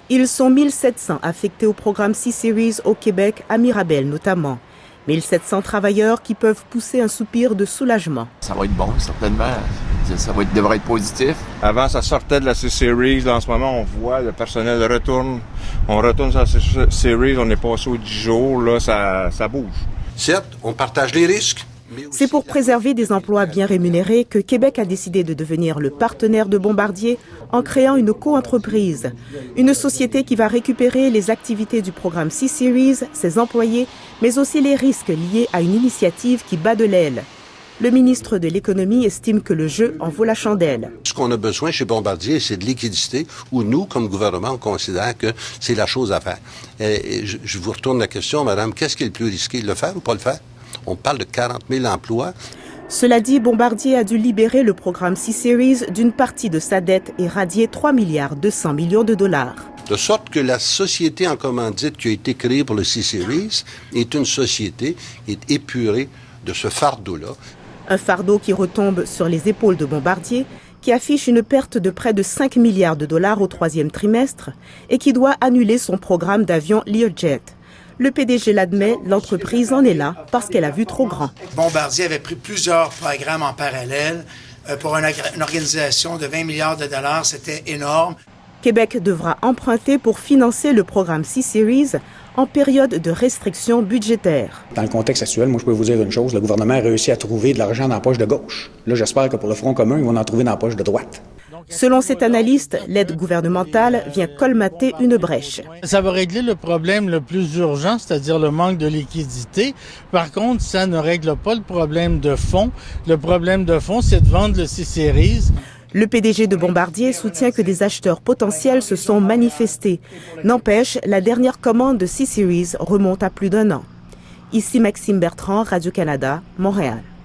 Ils sont 1700 affectés au programme C-Series au Québec, à Mirabel notamment. 1700 travailleurs qui peuvent pousser un soupir de soulagement. Ça va être bon, certainement. Devrait être positif. Avant, ça sortait de la C-Series. Là, en ce moment, on voit le personnel retourne. On retourne sur la C-Series. On est passé aux 10 jours. Là, ça bouge. Certes, on partage les risques. C'est pour préserver des emplois bien rémunérés que Québec a décidé de devenir le partenaire de Bombardier en créant une co-entreprise. Une société qui va récupérer les activités du programme C-Series, ses employés, mais aussi les risques liés à une initiative qui bat de l'aile. Le ministre de l'Économie estime que le jeu en vaut la chandelle. Ce qu'on a besoin chez Bombardier, c'est de liquidité, où nous, comme gouvernement, on considère que c'est la chose à faire. Et je vous retourne la question, madame, qu'est-ce qui est le plus risqué, le faire ou pas le faire? On parle de 40 000 emplois. Cela dit, Bombardier a dû libérer le programme C-Series d'une partie de sa dette et radier 3,2 milliards de dollars. De sorte que la société en commandite qui a été créée pour le C-Series est une société qui est épurée de ce fardeau-là. Un fardeau qui retombe sur les épaules de Bombardier, qui affiche une perte de près de 5 milliards de dollars au troisième trimestre et qui doit annuler son programme d'avions Learjet. Le PDG l'admet, l'entreprise en est là parce qu'elle a vu trop grand. Bombardier avait pris plusieurs programmes en parallèle. Pour une organisation de 20 milliards de dollars, c'était énorme. Québec devra emprunter pour financer le programme C-Series en période de restriction budgétaire. Dans le contexte actuel, moi je peux vous dire une chose, le gouvernement a réussi à trouver de l'argent dans la poche de gauche. Là, j'espère que pour le Front commun, ils vont en trouver dans la poche de droite. Selon cet analyste, l'aide gouvernementale vient colmater une brèche. Ça va régler le problème le plus urgent, c'est-à-dire le manque de liquidité. Par contre, ça ne règle pas le problème de fond. Le problème de fond, c'est de vendre le C-Series. Le PDG de Bombardier soutient que des acheteurs potentiels se sont manifestés. N'empêche, la dernière commande de C-Series remonte à plus d'1 an. Ici Maxime Bertrand, Radio-Canada, Montréal.